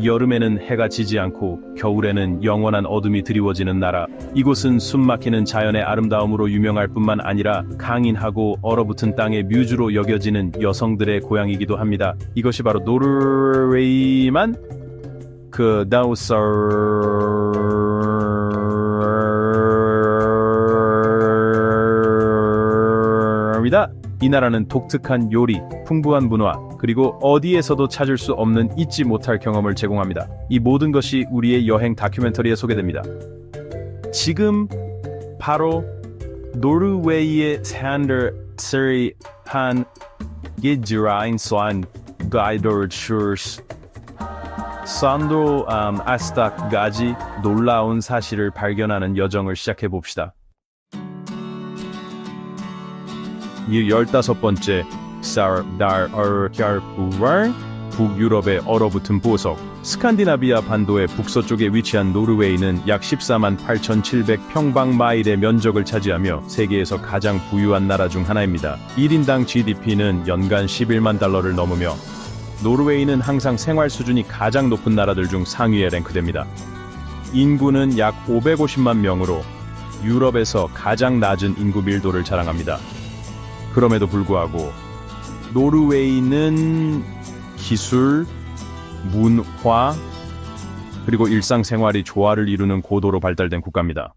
여름에는 해가 지지 않고 겨울에는 영원한 어둠이 드리워지는 나라. 이곳은 숨막히는 자연의 아름다움으로 유명할 뿐만 아니라 강인하고 얼어붙은 땅의 뮤즈로 여겨지는 여성들의 고향이기도 합니다. 이것이 바로 노르웨이만 그 다우서입니다. 이 나라는 독특한 요리, 풍부한 문화, 그리고 어디에서도 찾을 수 없는 잊지 못할 경험을 제공합니다. 이 모든 것이 우리의 여행 다큐멘터리에 소개됩니다. 지금 바로 노르웨이의 산더스한 게지라인스완 가이더슈스 산도 아스타까지 놀라운 사실을 발견하는 여정을 시작해봅시다. 이 15번째 북유럽의 얼어붙은 보석. 스칸디나비아 반도의 북서쪽에 위치한 노르웨이는 약 14만 8,700평방마일의 면적을 차지하며 세계에서 가장 부유한 나라 중 하나입니다. 1인당 GDP는 연간 11만 달러를 넘으며 노르웨이는 항상 생활 수준이 가장 높은 나라들 중 상위에 랭크됩니다. 인구는 약 550만 명으로 유럽에서 가장 낮은 인구 밀도를 자랑합니다. 그럼에도 불구하고 노르웨이는 기술, 문화, 그리고 일상생활이 조화를 이루는 고도로 발달된 국가입니다.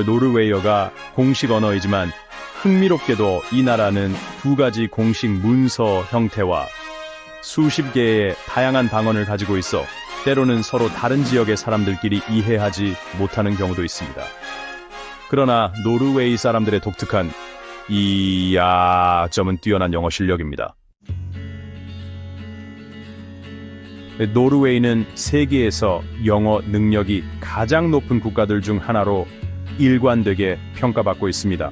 노르웨이어가 공식 언어이지만 흥미롭게도 이 나라는 두 가지 공식 문서 형태와 수십 개의 다양한 방언을 가지고 있어 때로는 서로 다른 지역의 사람들끼리 이해하지 못하는 경우도 있습니다. 그러나 노르웨이 사람들의 독특한 점은 뛰어난 영어 실력입니다. 노르웨이는 세계에서 영어 능력이 가장 높은 국가들 중 하나로 일관되게 평가받고 있습니다.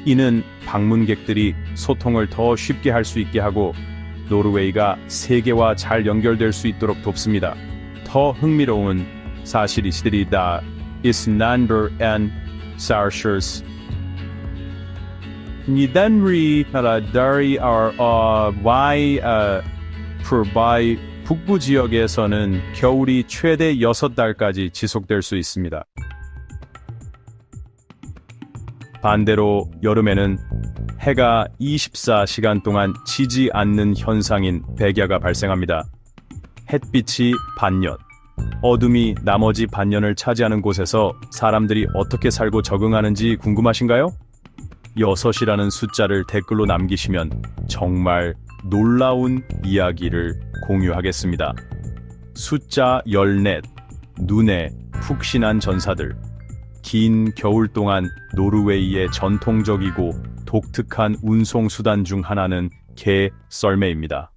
이는 방문객들이 소통을 더 쉽게 할 수 있게 하고 노르웨이가 세계와 잘 연결될 수 있도록 돕습니다. 더 흥미로운 사실이 있으리다. Isnander and Sarshers 니단리 다리 프바이 북부 지역에서는 겨울이 최대 6달까지 지속될 수 있습니다. 반대로 여름에는 해가 24시간 동안 지지 않는 현상인 백야가 발생합니다. 햇빛이 반년, 어둠이 나머지 반년을 차지하는 곳에서 사람들이 어떻게 살고 적응하는지 궁금하신가요? 6이라는 숫자를 댓글로 남기시면 정말 놀라운 이야기를 공유하겠습니다. 숫자 14, 눈에 푹신한 전사들. 긴 겨울 동안 노르웨이의 전통적이고 독특한 운송수단 중 하나는 개 썰매입니다.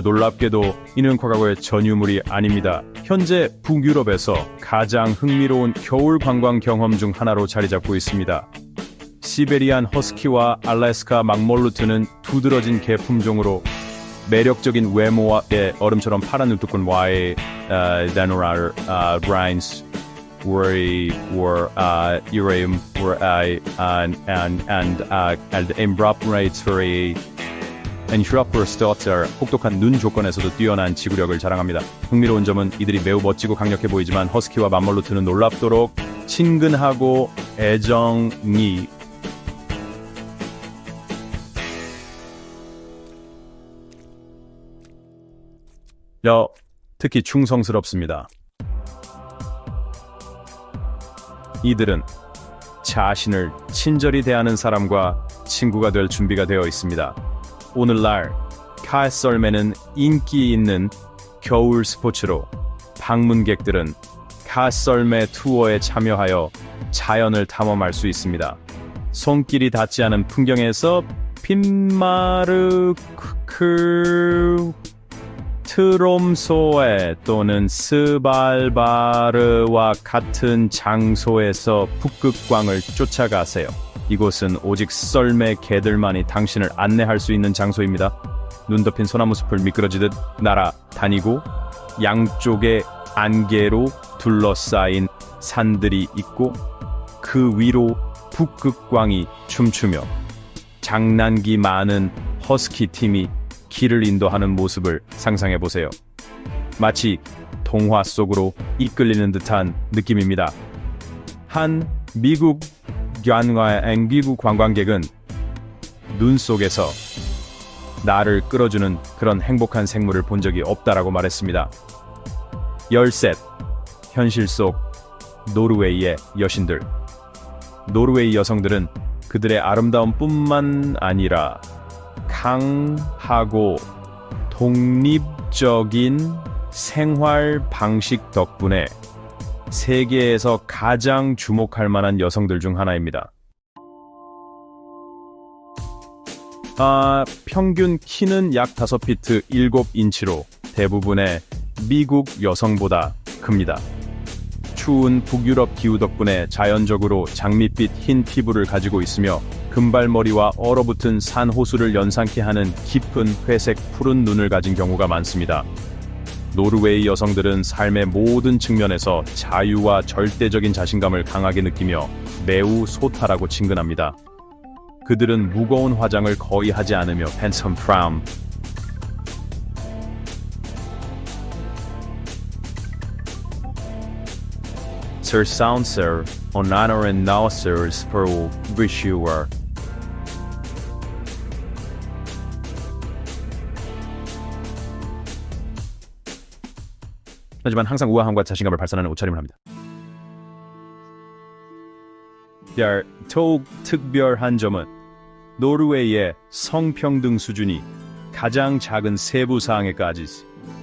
놀랍게도 이는 과거의 전유물이 아닙니다. 현재 북유럽에서 가장 흥미로운 겨울 관광 경험 중 하나로 자리 잡고 있습니다. 시베리안 허스키와 알래스카 막몰루트는 두드러진 개 품종으로 매력적인 외모와 얼음처럼 파란 눈두꺼운 와의 다누라 라인스 were and improperatory 혹독한 눈 조건에서도 뛰어난 지구력을 자랑합니다. 흥미로운 점은 이들이 매우 멋지고 강력해 보이지만 허스키와 맘몰루트는 놀랍도록 친근하고 애정이 특히 충성스럽습니다. 이들은 자신을 친절히 대하는 사람과 친구가 될 준비가 되어 있습니다. 오늘날 갓썰매는 인기 있는 겨울 스포츠로 방문객들은 갓썰매 투어에 참여하여 자연을 탐험할 수 있습니다. 손길이 닿지 않은 풍경에서 핀마르크 트롬소에 또는 스발바르와 같은 장소에서 북극광을 쫓아가세요. 이곳은 오직 썰매 개들만이 당신을 안내할 수 있는 장소입니다. 눈 덮인 소나무 숲을 미끄러지듯 날아다니고 양쪽에 안개로 둘러싸인 산들이 있고 그 위로 북극광이 춤추며 장난기 많은 허스키 팀이 길을 인도하는 모습을 상상해 보세요. 마치 동화 속으로 이끌리는 듯한 느낌입니다. 한 미국 관광객은 눈 속에서 나를 끌어주는 그런 행복한 생물을 본 적이 없다라고 말했습니다. 13. 현실 속 노르웨이의 여신들. 노르웨이 여성들은 그들의 아름다움뿐만 아니라 강하고 독립적인 생활 방식 덕분에 세계에서 가장 주목할 만한 여성들 중 하나입니다. 평균 키는 약 5피트 7인치로 대부분의 미국 여성보다 큽니다. 추운 북유럽 기후 덕분에 자연적으로 장밋빛 흰 피부를 가지고 있으며 금발머리와 얼어붙은 산호수를 연상케 하는 깊은 회색 푸른 눈을 가진 경우가 많습니다. 노르웨이 여성들은 삶의 모든 측면에서 자유와 절대적인 자신감을 강하게 느끼며 매우 소탈하고 친근합니다. 그들은 무거운 화장을 거의 하지 않으며 handsome from Sir Soundser on honor and Nausers for Visual. 하지만 항상 우아함과 자신감을 발산하는 옷차림을 합니다. 더욱 특별한 점은 노르웨이의 성평등 수준이 가장 작은 세부 사항에까지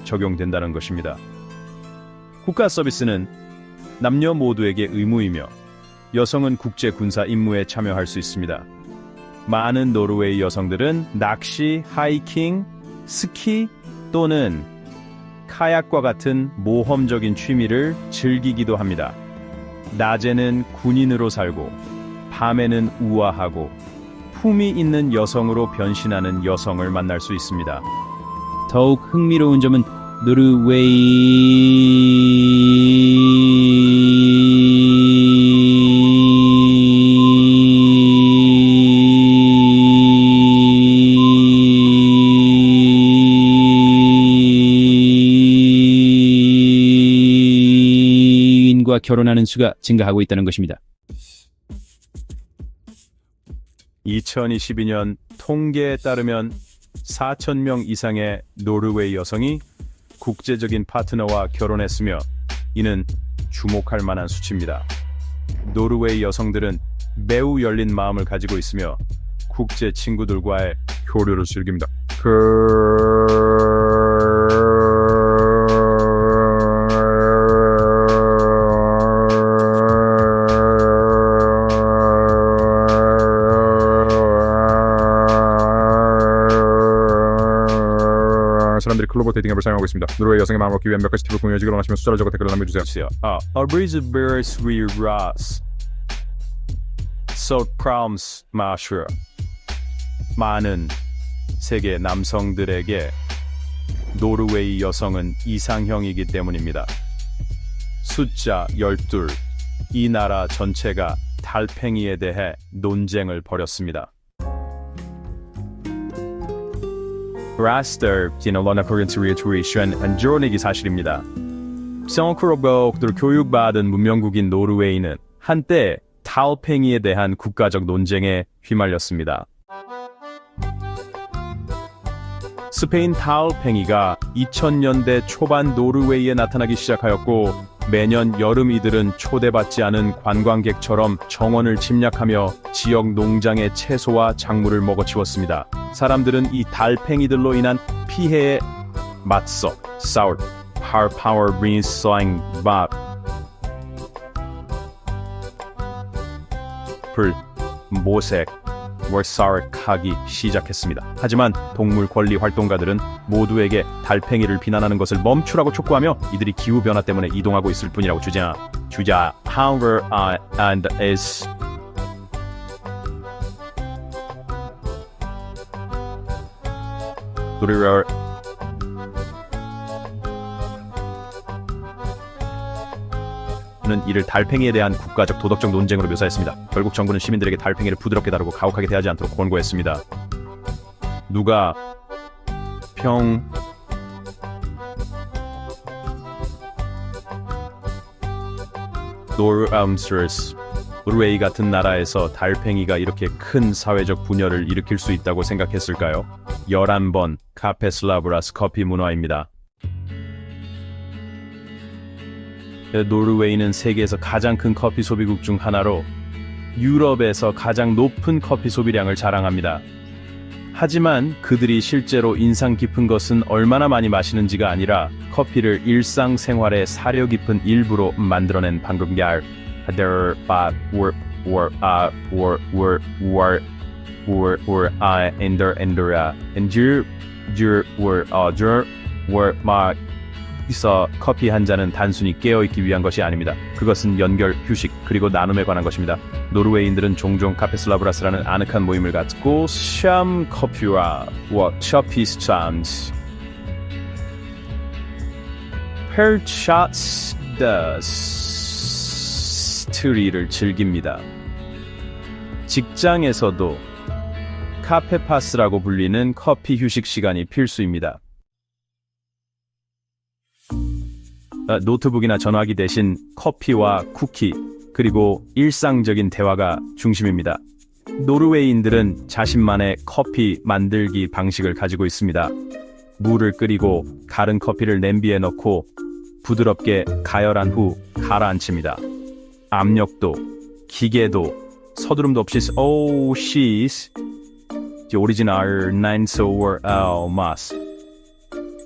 적용된다는 것입니다. 국가 서비스는 남녀 모두에게 의무이며 여성은 국제 군사 임무에 참여할 수 있습니다. 많은 노르웨이 여성들은 낚시, 하이킹, 스키 또는 카약과 같은 모험적인 취미를 즐기기도 합니다. 낮에는 군인으로 살고 밤에는 우아하고 품이 있는 여성으로 변신하는 여성을 만날 수 있습니다. 더욱 흥미로운 점은 노르웨이인과 결혼하는 수가 증가하고 있다는 것입니다. 2022년 통계에 따르면 4,000명 이상의 노르웨이 여성이 국제적인 파트너와 결혼했으며 이는 주목할 만한 수치입니다. 노르웨이 여성들은 매우 열린 마음을 가지고 있으며 국제 친구들과의 교류를 즐깁니다. 사람들이 글로벌 데이팅 앱을 사용하고 있습니다. 노르웨이 여성의 마음을 얻기 위한 몇 가지 팁을 공유해주기로 원하시면 숫자를 적어 댓글을 남겨주세요. 많은 세계 남성들에게 노르웨이 여성은 이상형이기 때문입니다. 숫자 12. 이 나라 전체가 달팽이에 대해 논쟁을 벌였습니다. 라스터 안드로닉이 사실입니다. 성크로복들 교육받은 문명국인 노르웨이는 한때 달팽이에 대한 국가적 논쟁에 휘말렸습니다. 스페인 달팽이가 2000년대 초반 노르웨이에 나타나기 시작하였고 매년 여름 이들은 초대받지 않은 관광객처럼 정원을 침략하며 지역 농장의 채소와 작물을 먹어치웠습니다. 사람들은 이 달팽이들로 인한 피해에 맞서 모색 하기 시작했습니다. 하지만 동물 권리 활동가들은 모두에게 달팽이를 비난하는 것을 멈추라고 촉구하며 이들이 기후 변화 때문에 이동하고 있을 뿐이라고 However, and is 이를 달팽이에 대한 국가적 도덕적 논쟁으로 묘사했습니다. 결국 정부는 시민들에게 달팽이를 부드럽게 다루고 가혹하게 대하지 않도록 권고했습니다. 누가 노르웨이 같은 나라에서 달팽이가 이렇게 큰 사회적 분열을 일으킬 수 있다고 생각했을까요? 11번 카페슬라브라스 커피 문화입니다. 노르웨이는 세계에서 가장 큰 커피 소비국 중 하나로 유럽에서 가장 높은 커피 소비량을 자랑합니다. 하지만 그들이 실제로 인상 깊은 것은 얼마나 많이 마시는지가 아니라 커피를 일상생활의 사려 깊은 일부로 만들어낸 방금걀 커피 한 잔은 단순히 깨어있기 위한 것이 아닙니다. 그것은 연결, 휴식, 그리고 나눔에 관한 것입니다. 노르웨이인들은 종종 카페슬라브라스라는 아늑한 모임을 갖고 샴 커피와 워처피스찬스 페르차스더스트리를 즐깁니다. 직장에서도 카페파스라고 불리는 커피 휴식 시간이 필수입니다. 노트북이나 전화기 대신 커피와 쿠키, 그리고 일상적인 대화가 중심입니다. 노르웨이인들은 자신만의 커피 만들기 방식을 가지고 있습니다. 물을 끓이고 갈은 커피를 냄비에 넣고 부드럽게 가열한 후 가라앉힙니다. 압력도, 기계도, 서두름도 없이 she's the original 9 mas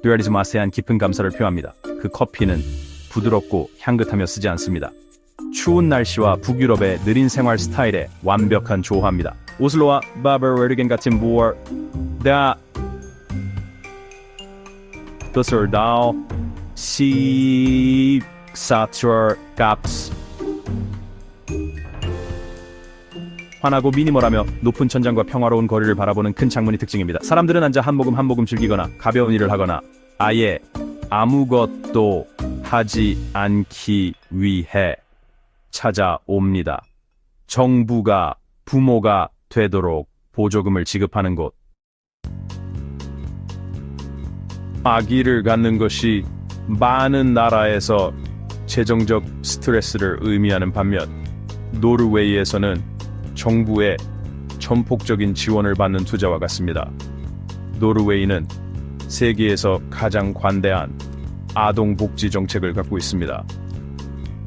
듀얼리즈 맛에 한 깊은 감사를 표합니다. 그 커피는 부드럽고 향긋하며 쓰지 않습니다. 추운 날씨와 북유럽의 느린 생활 스타일에 완벽한 조화입니다. 오슬로와 바베르겐 같은 무엇다 더설다오 시사처 값 환하고 미니멀하며 높은 천장과 평화로운 거리를 바라보는 큰 창문이 특징입니다. 사람들은 앉아 한 모금 한 모금 즐기거나 가벼운 일을 하거나 아예 아무것도 하지 않기 위해 찾아옵니다. 정부가 부모가 되도록 보조금을 지급하는 곳. 아기를 갖는 것이 많은 나라에서 재정적 스트레스를 의미하는 반면 노르웨이에서는 정부의 전폭적인 지원을 받는 투자와 같습니다. 노르웨이는 세계에서 가장 관대한 아동복지 정책을 갖고 있습니다.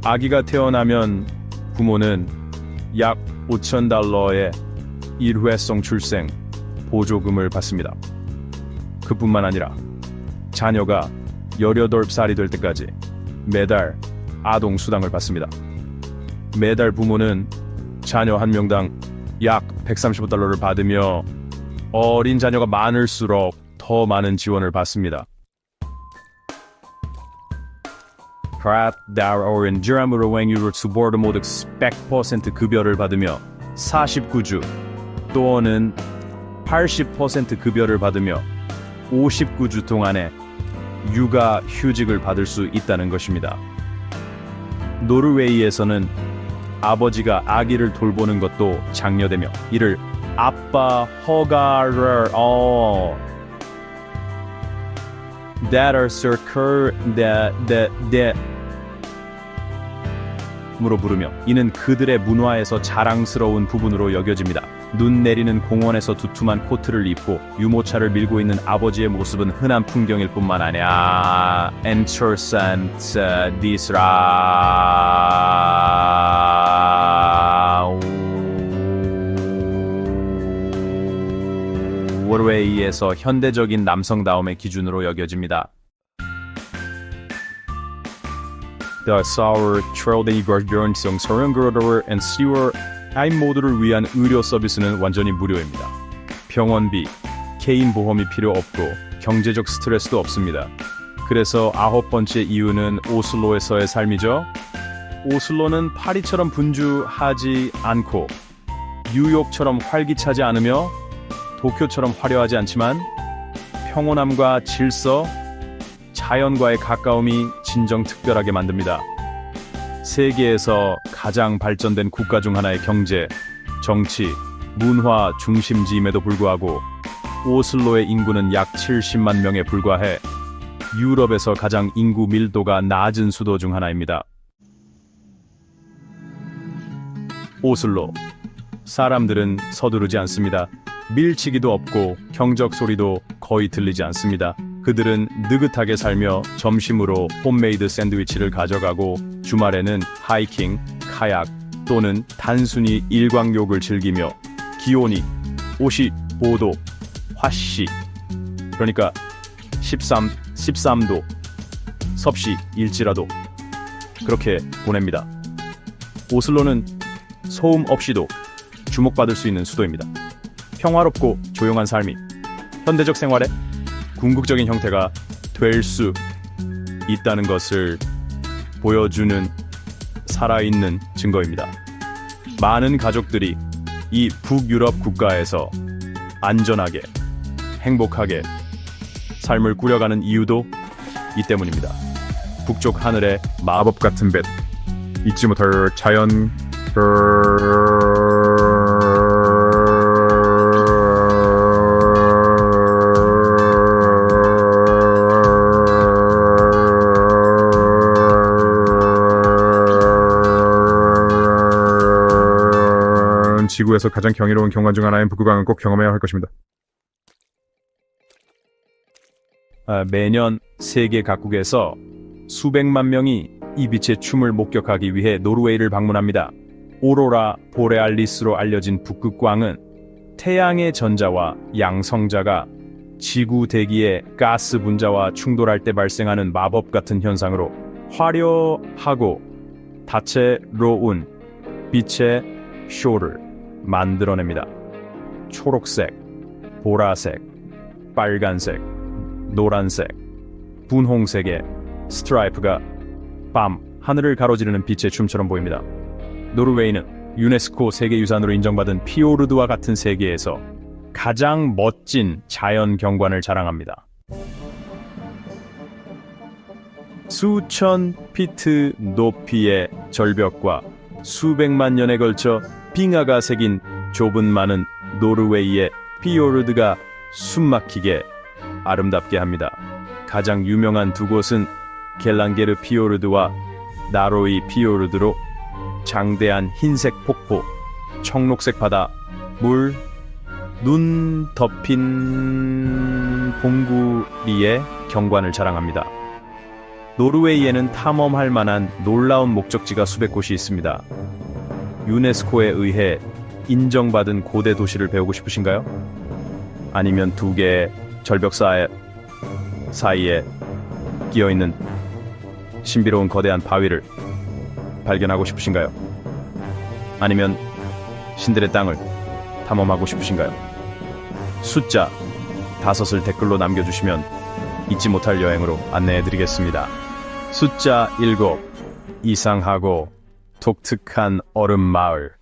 아기가 태어나면 부모는 약 $5,000의 일회성 출생 보조금을 받습니다. 그뿐만 아니라 자녀가 18살이 될 때까지 매달 아동수당을 받습니다. 매달 부모는 자녀 한 명당 약 $135를 받으며 어린 자녀가 많을수록 더 많은 지원을 받습니다. 드라무로행유를 수보르 모두 100% 급여를 받으며 49주 또는 80% 급여를 받으며 59주 동안의 육아 휴직을 받을 수 있다는 것입니다. 노르웨이에서는 아버지가 아기를 돌보는 것도 장려되며 이를 아빠 허가를 으로 부르며 이는 그들의 문화에서 자랑스러운 부분으로 여겨집니다. 눈 내리는 공원에서 두툼한 코트를 입고 유모차를 밀고 있는 아버지의 모습은 흔한 풍경일 뿐만 아니라 interessant 노르웨이에서 현대적인 남성다움의 기준으로 여겨집니다. The Sour Trolleyberg연성 서른그로더वर and Sewer 타임 모두를 위한 의료 서비스는 완전히 무료입니다. 병원비, 개인 보험이 필요 없고 경제적 스트레스도 없습니다. 그래서 9번째 이유는 오슬로에서의 삶이죠. 오슬로는 파리처럼 분주하지 않고 뉴욕처럼 활기차지 않으며 도쿄처럼 화려하지 않지만 평온함과 질서, 자연과의 가까움이 진정 특별하게 만듭니다. 세계에서 가장 발전된 국가 중 하나의 경제, 정치, 문화 중심지임에도 불구하고 오슬로의 인구는 약 70만 명에 불과해 유럽에서 가장 인구 밀도가 낮은 수도 중 하나입니다. 오슬로. 사람들은 서두르지 않습니다. 밀치기도 없고 경적 소리도 거의 들리지 않습니다. 그들은 느긋하게 살며 점심으로 홈메이드 샌드위치를 가져가고 주말에는 하이킹, 카약 또는 단순히 일광욕을 즐기며 기온이 55도, 화씨 그러니까 13도, 섭씨 일지라도 그렇게 보냅니다. 오슬로는 소음 없이도 주목받을 수 있는 수도입니다. 평화롭고 조용한 삶이 현대적 생활의 궁극적인 형태가 될 수 있다는 것을 보여주는 살아있는 증거입니다. 많은 가족들이 이 북유럽 국가에서 안전하게, 행복하게 삶을 꾸려가는 이유도 이 때문입니다. 북쪽 하늘의 마법 같은 뱃, 잊지 못할 자연 지구에서 가장 경이로운 경관 중 하나인 북극강은 꼭 경험해야 할 것입니다. 매년 세계 각국에서 수백만 명이 이 빛의 춤을 목격하기 위해 노르웨이를 방문합니다. 오로라 보레알리스로 알려진 북극광은 태양의 전자와 양성자가 지구 대기의 가스 분자와 충돌할 때 발생하는 마법 같은 현상으로 화려하고 다채로운 빛의 쇼를 만들어냅니다. 초록색, 보라색, 빨간색, 노란색, 분홍색의 스트라이프가 밤 하늘을 가로지르는 빛의 춤처럼 보입니다. 노르웨이는 유네스코 세계유산으로 인정받은 피오르드와 같은 세계에서 가장 멋진 자연 경관을 자랑합니다. 수천 피트 높이의 절벽과 수백만 년에 걸쳐 빙하가 새긴 좁은 많은 노르웨이의 피오르드가 숨막히게 아름답게 합니다. 가장 유명한 두 곳은 겔란게르 피오르드와 나로이 피오르드로 장대한 흰색 폭포, 청록색 바다, 눈 덮인 봉구리의 경관을 자랑합니다. 노르웨이에는 탐험할 만한 놀라운 목적지가 수백 곳이 있습니다. 유네스코에 의해 인정받은 고대 도시를 배우고 싶으신가요? 아니면 두 개의 절벽 사이에 끼어있는 신비로운 거대한 바위를 발견하고 싶으신가요? 아니면 신들의 땅을 탐험하고 싶으신가요? 숫자 5을 댓글로 남겨주시면 잊지 못할 여행으로 안내해드리겠습니다. 숫자 7 이상하고 독특한 얼음 마을.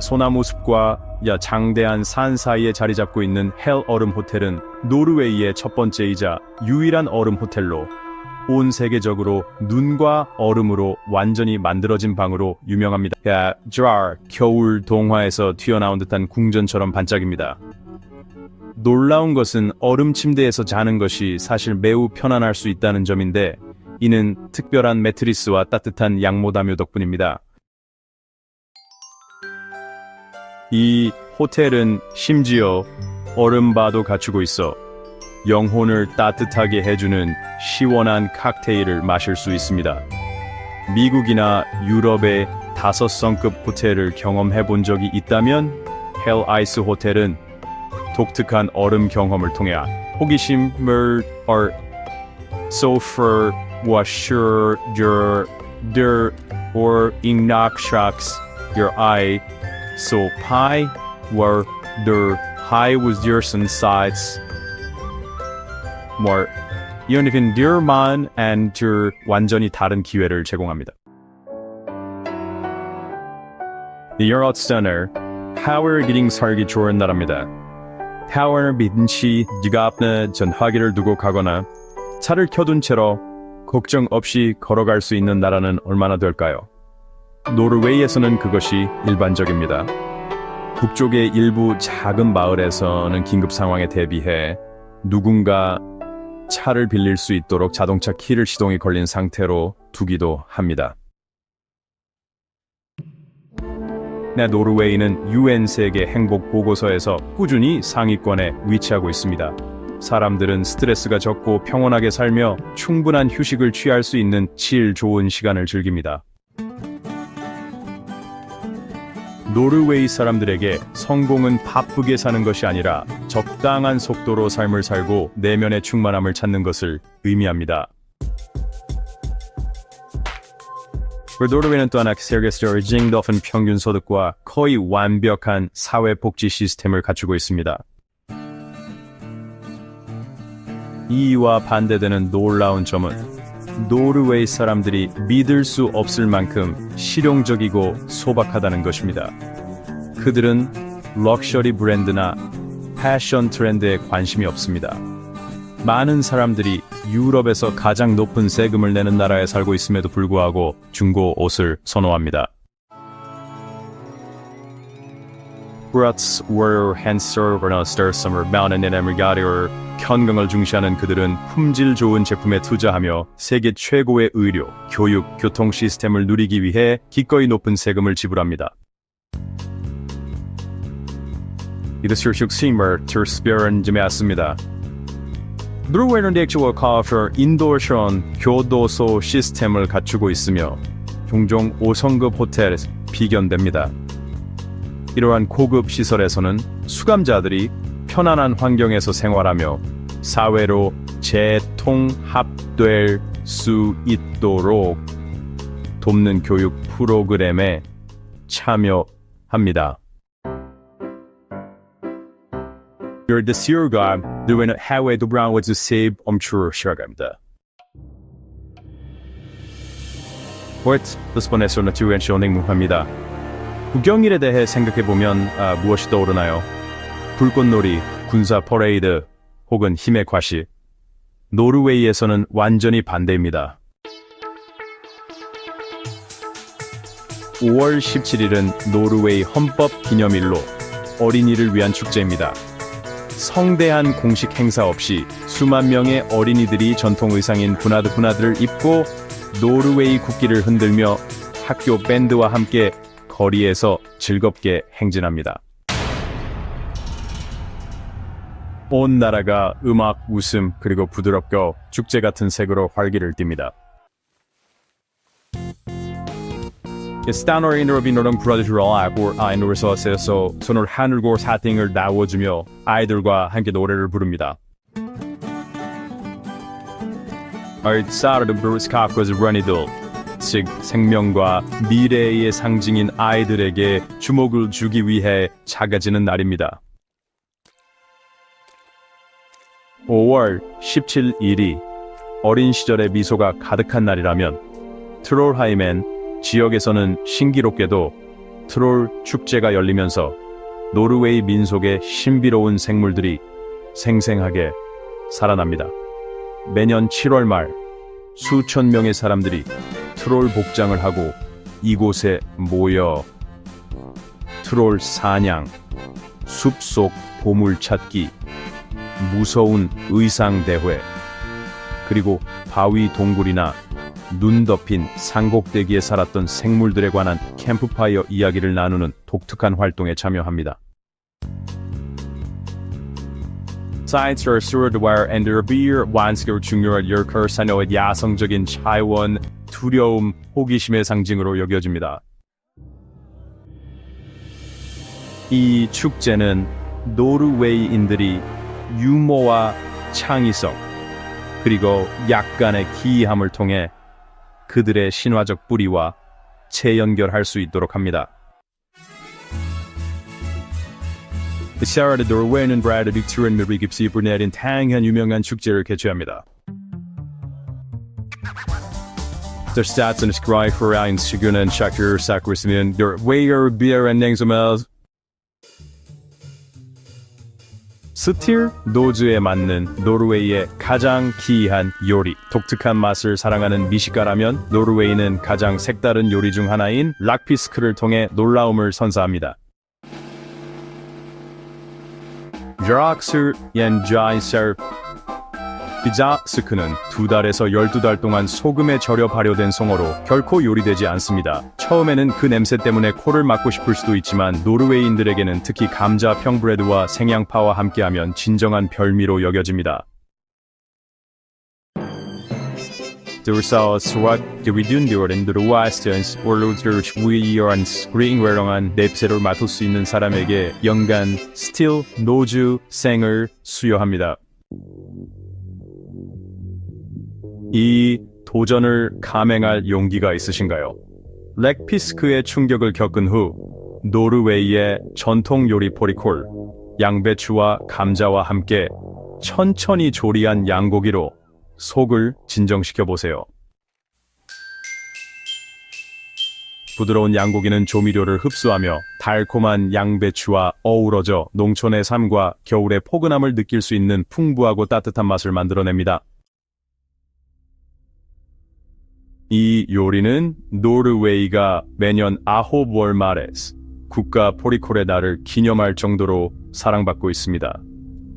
소나무 숲과 장대한 산 사이에 자리 잡고 있는 헬 얼음 호텔은 노르웨이의 첫 번째이자 유일한 얼음 호텔로 온 세계적으로 눈과 얼음으로 완전히 만들어진 방으로 유명합니다. 겨울 동화에서 튀어나온 듯한 궁전처럼 반짝입니다. 놀라운 것은 얼음 침대에서 자는 것이 사실 매우 편안할 수 있다는 점인데 이는 특별한 매트리스와 따뜻한 양모담요 덕분입니다. 이 호텔은 심지어 얼음바도 갖추고 있어 영혼을 따뜻하게 해주는 시원한 칵테일을 마실 수 있습니다. 미국이나 유럽의 5성급 호텔을 경험해 본 적이 있다면 헬 아이스 호텔은 독특한 얼음 경험을 통해 호기심을 washer der or ignachtschax your eye so pie were der high was der sides more even if der man and der 완전히 다른 기회를 제공합니다. You're 하워를 기링 살기 좋은 나라입니다. 하워는 빛이 네가 앞에 전화기를 두고 가거나 차를 켜둔 채로 걱정 없이 걸어갈 수 있는 나라는 얼마나 될까요? 노르웨이에서는 그것이 일반적입니다. 북쪽의 일부 작은 마을에서는 긴급 상황에 대비해 누군가 차를 빌릴 수 있도록 자동차 키를 시동이 걸린 상태로 두기도 합니다. 노르웨이는 UN 세계 행복 보고서에서 꾸준히 상위권에 위치하고 있습니다. 사람들은 스트레스가 적고 평온하게 살며 충분한 휴식을 취할 수 있는 질 좋은 시간을 즐깁니다. 노르웨이 사람들에게 성공은 바쁘게 사는 것이 아니라 적당한 속도로 삶을 살고 내면의 충만함을 찾는 것을 의미합니다. 노르웨이는 또한 세계적으로 높은 평균 소득과 거의 완벽한 사회복지 시스템을 갖추고 있습니다. 이와 반대되는 놀라운 점은 노르웨이 사람들이 믿을 수 없을 만큼 실용적이고 소박하다는 것입니다. 그들은 럭셔리 브랜드나 패션 트렌드에 관심이 없습니다. 많은 사람들이 유럽에서 가장 높은 세금을 내는 나라에 살고 있음에도 불구하고 중고 옷을 선호합니다. 현금을 중시하는 그들은 품질 좋은 제품에 투자하며 세계 최고의 의료, 교육, 교통 시스템을 누리기 위해 기꺼이 높은 세금을 지불합니다. 이것을 혁신을 특별한 점이 있습니다. 노르웨이는 액추얼카프 인도션 교도소 시스템을 갖추고 있으며 종종 5성급 호텔에 비견됩니다. 이러한 고급 시설에서는 수감자들이 편안한 환경에서 생활하며 사회로 재통합될 수 있도록 돕는 교육 프로그램에 참여합니다. 시어가 노르웨이는 해외 도브라운에서 세입 엄추를 시작합니다. 스폰에서는 지원시원 행무합니다. 국경일에 대해 생각해보면 무엇이 떠오르나요? 불꽃놀이, 군사 퍼레이드, 혹은 힘의 과시. 노르웨이에서는 완전히 반대입니다. 5월 17일은 노르웨이 헌법 기념일로 어린이를 위한 축제입니다. 성대한 공식 행사 없이 수만 명의 어린이들이 전통 의상인 분하드를 입고 노르웨이 국기를 흔들며 학교 밴드와 함께 거리에서 즐겁게 행진합니다. 온 나라가 음악, 웃음, 그리고 부드럽고 축제 같은 색으로 활기를 띱니다. 스타너의 인터뷰는 브라질어하고 노르소스에서 손을 하늘고 사팅을 나워주며 아이들과 함께 노래를 부릅니다. 즉 생명과 미래의 상징인 아이들에게 주목을 주기 위해 작아지는 날입니다. 5월 17일이 어린 시절의 미소가 가득한 날이라면 트롤하임엔 지역에서는 신기롭게도 트롤 축제가 열리면서 노르웨이 민속의 신비로운 생물들이 생생하게 살아납니다. 매년 7월 말 수천 명의 사람들이 트롤 복장을 하고 이곳에 모여 트롤 사냥, 숲속 보물찾기, 무서운 의상대회, 그리고 바위 동굴이나 눈 덮인 산꼭대기에 살았던 생물들에 관한 캠프파이어 이야기를 나누는 독특한 활동에 참여합니다. 사이트를 수르드와르 엔더비어 완스교 중요한 열커사노의 야성적인 차원, 두려움, 호기심의 상징으로 여겨집니다. 이 축제는 노르웨이인들이 유머와 창의성, 그리고 약간의 기이함을 통해 그들의 신화적 뿌리와 재연결할 수 있도록 합니다. 사라드 노르웨이는 브라드 빅투런 미리깁시 브네린 다양한 유명한 축제를 개최합니다. The stats and scribe for ein sigunen shakir sakrismin der wayer beer and nexamel 스틸 노즈에 맞는 노르웨이의 가장 기이한 요리. 독특한 맛을 사랑하는 미식가라면 노르웨이는 가장 색다른 요리 중 하나인 락피스크를 통해 놀라움을 선사합니다. 드락스 옌자이서 비자스크는 2달에서 12달 동안 소금에 절여 발효된 송어로 결코 요리되지 않습니다. 처음에는 그 냄새 때문에 코를 막고 싶을 수도 있지만 노르웨이인들에게는 특히 감자 평브레드와 생양파와 함께하면 진정한 별미로 여겨집니다. 스크링웨렁한 냄새를 맡을 수 있는 사람에게 연간 스틸 노즈 생을 수여합니다. 이 도전을 감행할 용기가 있으신가요? 렉피스크의 충격을 겪은 후 노르웨이의 전통 요리 포리콜, 양배추와 감자와 함께 천천히 조리한 양고기로 속을 진정시켜 보세요. 부드러운 양고기는 조미료를 흡수하며 달콤한 양배추와 어우러져 농촌의 삶과 겨울의 포근함을 느낄 수 있는 풍부하고 따뜻한 맛을 만들어냅니다. 이 요리는 노르웨이가 매년 아홉월 말에 국가 포리콜의 날을 기념할 정도로 사랑받고 있습니다.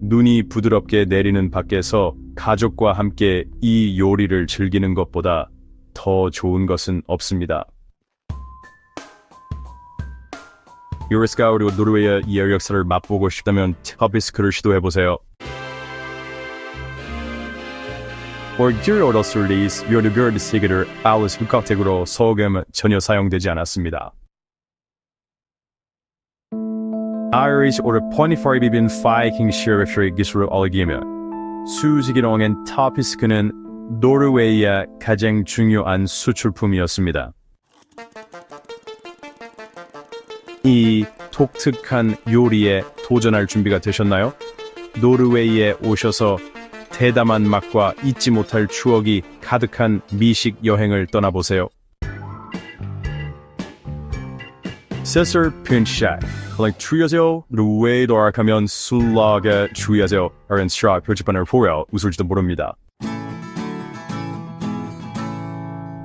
눈이 부드럽게 내리는 밖에서 가족과 함께 이 요리를 즐기는 것보다 더 좋은 것은 없습니다. 유레스카우리오 노르웨이의 이 역사를 맛보고 싶다면 탑비스크를 시도해보세요. 오르기로더술리스 요르거드 시기를 알리스 북카텍으로 소금 전혀 사용되지 않았습니다. Irish or 24 비빈 파이킹 쉐리프의 기술을 알기면 수지기롱엔 타피스크는 노르웨이의 가장 중요한 수출품이었습니다. 이 독특한 요리에 도전할 준비가 되셨나요? 노르웨이에 오셔서 대담한 맛과 잊지 못할 추억이 가득한 미식 여행을 떠나보세요. 세서 핀샷 주의하세요. 노르웨이 도락하면 술락에 주의하세요. 라는 스트라 표지판을 보여 웃을지도 모릅니다.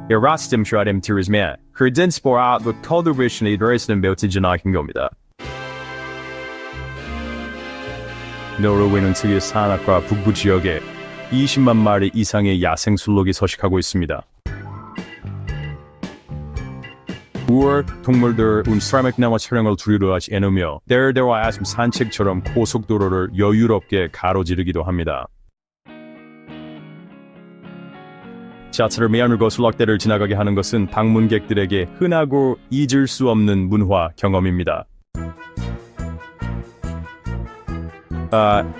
Erastim 슈아렘 티르즈메 그든 스포아 그 컬드비션이 드레스는 매우티지나긴 겁니다. 노르웨이는 특유의 산악과 북부 지역에 20만 마리 이상의 야생 술록이 서식하고 있습니다. 9월 동물들 운스라맥나와 촬영을 두려워하지 않으며 데르데와 아침 산책처럼 고속도로를 여유롭게 가로지르기도 합니다. 지하철을 매하늘고 술락대를 지나가게 하는 것은 방문객들에게 흔하고 잊을 수 없는 문화 경험입니다.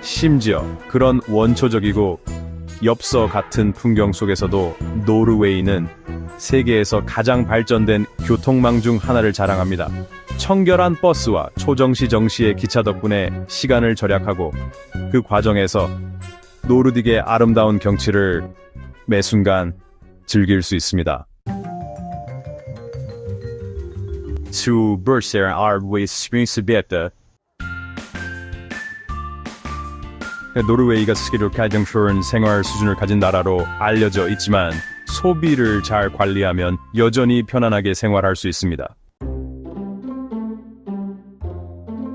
심지어 그런 원초적이고 엽서 같은 풍경 속에서도 노르웨이는 세계에서 가장 발전된 교통망 중 하나를 자랑합니다. 청결한 버스와 초정시 정시의 기차 덕분에 시간을 절약하고 그 과정에서 노르딕의 아름다운 경치를 매 순간 즐길 수 있습니다. To Berser Arwe Spring스비에트 노르웨이가 스키로 가장 좋은 생활 수준을 가진 나라로 알려져 있지만 소비를 잘 관리하면 여전히 편안하게 생활할 수 있습니다.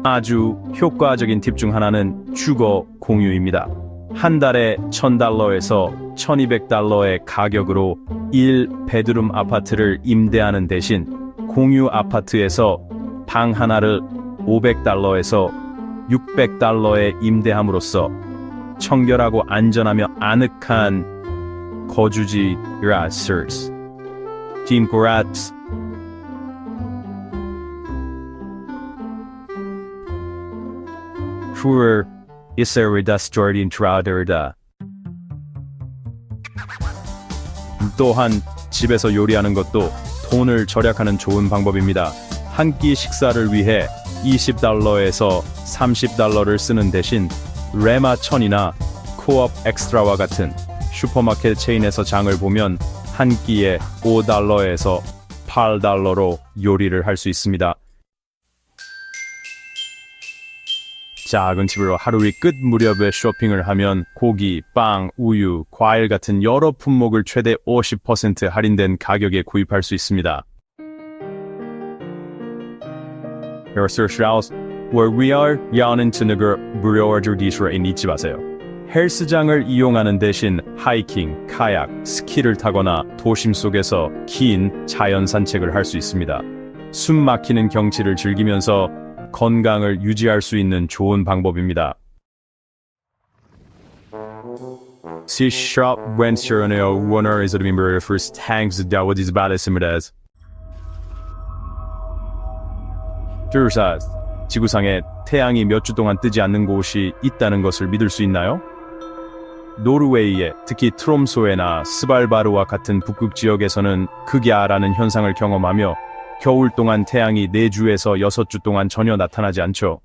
아주 효과적인 팁 중 하나는 주거 공유입니다. 한 달에 $1,000에서 $1,200의 가격으로 1베드룸 아파트를 임대하는 대신 공유 아파트에서 방 하나를 $500에서 $600에 임대함으로써 청결하고 안전하며 아늑한 거주지라 서스 팀코라츠 후르 이세리다 스토리인 트라더다. 또한 집에서 요리하는 것도 돈을 절약하는 좋은 방법입니다. 한 끼 식사를 위해 $20에서 $30를 쓰는 대신 레마 1000이나 코업 엑스트라와 같은 슈퍼마켓 체인에서 장을 보면 한 끼에 $5에서 $8로 요리를 할 수 있습니다. 작은 집으로 하루의 끝 무렵에 쇼핑을 하면 고기, 빵, 우유, 과일 같은 여러 품목을 최대 50% 할인된 가격에 구입할 수 있습니다. where we are 야는 트너거 무료어줄 디스로에 잊지 마세요. 헬스장을 이용하는 대신 하이킹, 카약, 스키를 타거나 도심 속에서 긴 자연 산책을 할 수 있습니다. 숨 막히는 경치를 즐기면서 건강을 유지할 수 있는 좋은 방법입니다. 시샵 웬스터네어 원어에서 멤버 first tanks 다워디즈 바레스미다스. 둘사 지구상에 태양이 몇 주 동안 뜨지 않는 곳이 있다는 것을 믿을 수 있나요? 노르웨이에 특히 트롬소에나 스발바르와 같은 북극 지역에서는 극야라는 현상을 경험하며 겨울 동안 태양이 4주에서 6주 동안 전혀 나타나지 않죠.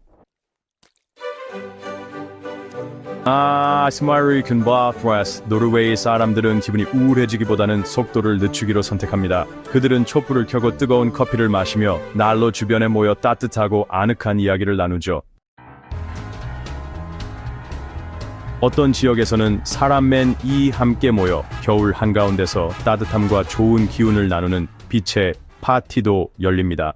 스마리큰 바프레스 노르웨이 사람들은 기분이 우울해지기보다는 속도를 늦추기로 선택합니다. 그들은 촛불을 켜고 뜨거운 커피를 마시며 난로 주변에 모여 따뜻하고 아늑한 이야기를 나누죠. 어떤 지역에서는 사람맨이 함께 모여 겨울 한가운데서 따뜻함과 좋은 기운을 나누는 빛의 파티도 열립니다.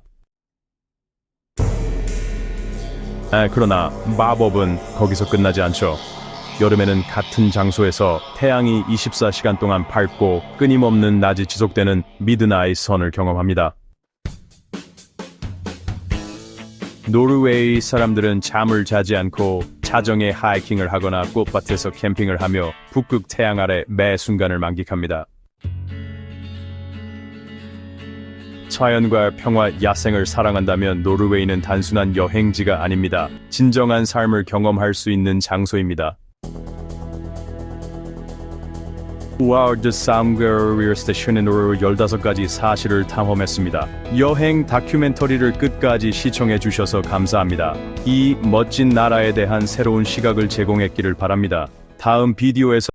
그러나 마법은 거기서 끝나지 않죠. 여름에는 같은 장소에서 태양이 24시간 동안 밝고 끊임없는 낮이 지속되는 미드나잇 선을 경험합니다. 노르웨이 사람들은 잠을 자지 않고 자정에 하이킹을 하거나 꽃밭에서 캠핑을 하며 북극 태양 아래 매 순간을 만끽합니다. 자연과 평화, 야생을 사랑한다면 노르웨이는 단순한 여행지가 아닙니다. 진정한 삶을 경험할 수 있는 장소입니다. 우아르드 삼거리어 스테이션의 노르웨이 15가지 사실을 탐험했습니다. 여행 다큐멘터리를 끝까지 시청해 주셔서 감사합니다. 이 멋진 나라에 대한 새로운 시각을 제공했기를 바랍니다. 다음 비디오에서